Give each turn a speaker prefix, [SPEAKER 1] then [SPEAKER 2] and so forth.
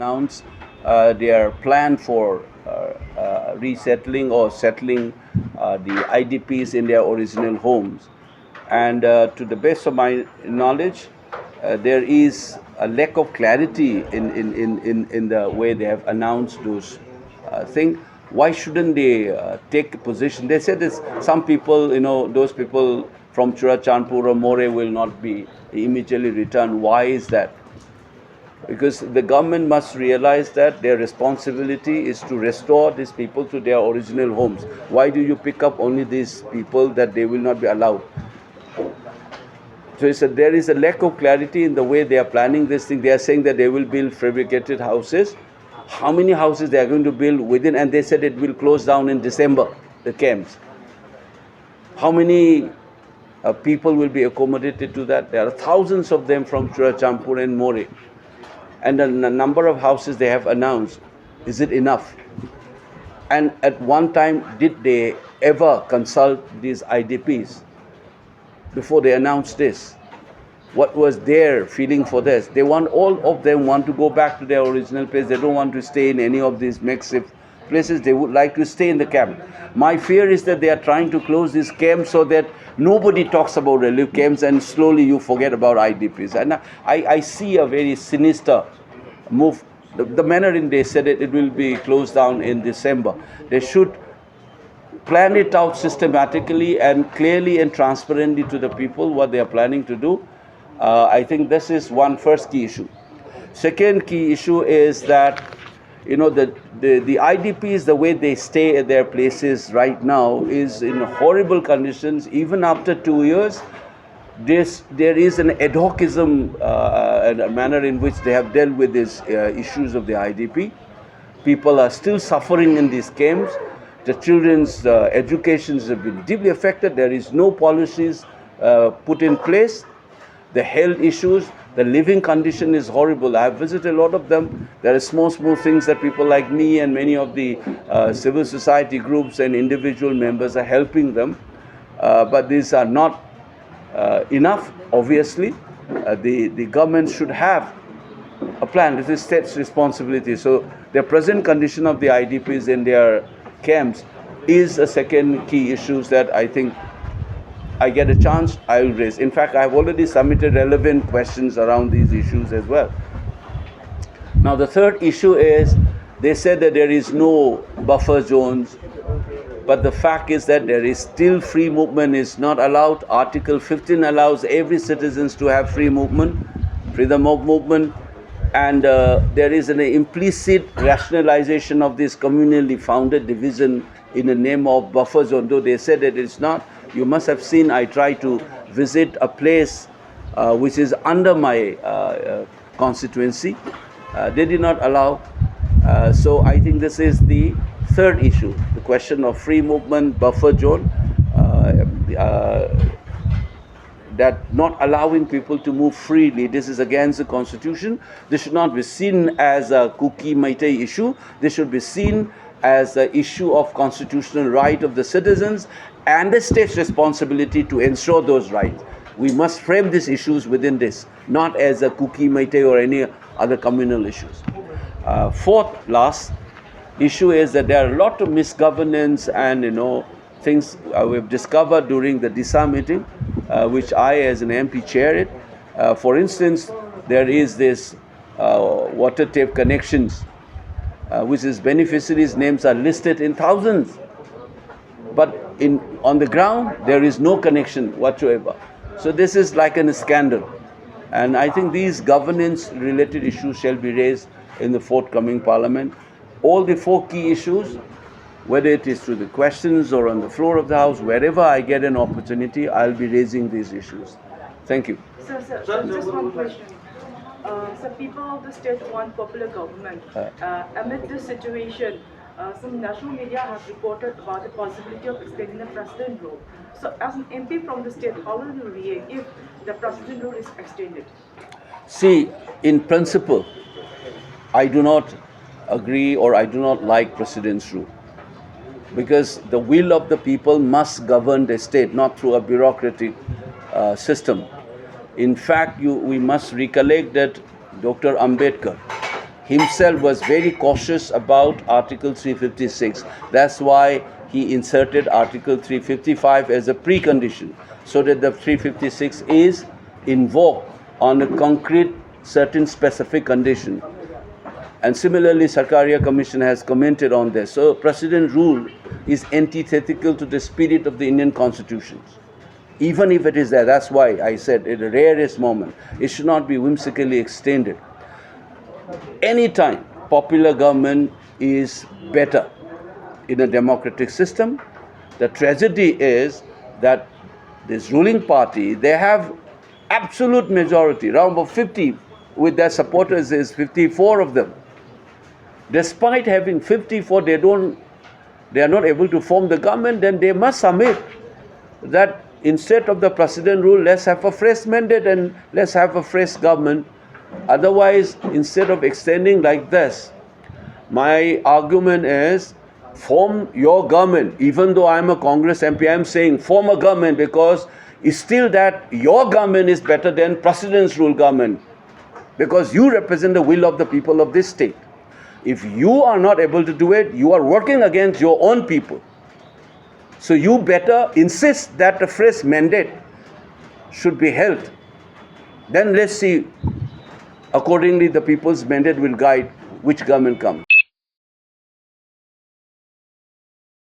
[SPEAKER 1] announced their plan for resettling or settling the IDPs in their original homes. And to the best of my knowledge, there is a lack of clarity in the way they have announced those things. Why shouldn't they take a position? They said that some people, those people from Churachandpur or Moreh will not be immediately returned. Why is that? Because the government must realize that their responsibility is to restore these people to their original homes. Why do you pick up only these people that they will not be allowed? So there is a lack of clarity in the way they are planning this thing. They are saying that they will build fabricated houses. How many houses they are going to build within? And they said it will close down in December, the camps. How many people will be accommodated to that? There are thousands of them from Churachandpur and Moreh. And the number of houses they have announced, is it enough? And at one time, did they ever consult these IDPs before they announced this? What was their feeling for this? They want, all of them want to go back to their original place. They don't want to stay in any of these makeshift places. They would like to stay in the camp. My fear is that they are trying to close these camps so that nobody talks about relief camps and slowly you forget about IDPs. And I see a very sinister move. The manner in they said it will be closed down in December. They should plan it out systematically and clearly and transparently to the people what they are planning to do. I think this is one first key issue. Second key issue is that the IDPs, the way they stay at their places right now is in horrible conditions. Even after 2 years, there is an ad hocism and a manner in which they have dealt with these issues of the IDP. People are still suffering in these camps. The children's educations have been deeply affected. There is no policies put in place. The health issues, the living condition is horrible. I have visited a lot of them. There are small things that people like me and many of the civil society groups and individual members are helping them. But these are not enough, obviously. The government should have a plan. This is state's responsibility. So the present condition of the IDPs in their camps is a second key issue that I think I get a chance, I will raise. In fact, I have already submitted relevant questions around these issues as well. Now, the third issue is, they said that there is no buffer zones, but the fact is that there is still free movement is not allowed. Article 15 allows every citizen to have free movement, freedom of movement, and there is an implicit rationalization of this communally founded division in the name of buffer zone, though they said that it's not. You must have seen I tried to visit a place which is under my constituency. They did not allow. So I think this is the third issue, the question of free movement, buffer zone, that not allowing people to move freely. This is against the constitution. This should not be seen as a Kuki Meitei issue. This should be seen as an issue of constitutional right of the citizens and the state's responsibility to ensure those rights. We must frame these issues within this, not as a Kuki Meitei or any other communal issues. Fourth, last issue is that there are a lot of misgovernance and things we've discovered during the DISA meeting, which I as an MP chair it. For instance, there is this water tape connections, which is beneficiaries' names are listed in thousands. But on the ground, there is no connection whatsoever. So this is like a scandal. And I think these governance-related issues shall be raised in the forthcoming parliament. All the four key issues, whether it is through the questions or on the floor of the House, wherever I get an opportunity, I'll be raising these issues. Thank you.
[SPEAKER 2] Sir, just one question. Some people of the state want popular government. Amid this situation, some national media have reported about the possibility of extending the president rule. So as an MP from the state, how will you react if the president rule is extended?
[SPEAKER 1] See, in principle, I do not agree or I do not like president's rule, because the will of the people must govern the state, not through a bureaucratic system. In fact, we must recollect that Dr. Ambedkar, himself was very cautious about Article 356. That's why he inserted Article 355 as a precondition, so that the 356 is invoked on a concrete, certain specific condition. And similarly, Sarkaria Commission has commented on this. So, President rule is antithetical to the spirit of the Indian Constitution. Even if it is there, that's why I said at the rarest moment, it should not be whimsically extended. Anytime popular government is better in a democratic system. The tragedy is that this ruling party, they have absolute majority, around about 50, with their supporters is 54 of them. Despite having 54, they are not able to form the government, then they must submit that instead of the president rule, let's have a fresh mandate and let's have a fresh government. Otherwise, instead of extending like this, my argument is form your government. Even though I'm a Congress MP, I'm saying form a government, because it's still that your government is better than president's rule government, because you represent the will of the people of this state. If you are not able to do it, you are working against your own people. So you better insist that a fresh mandate should be held. Then let's see, accordingly the people's mandate will guide which government comes.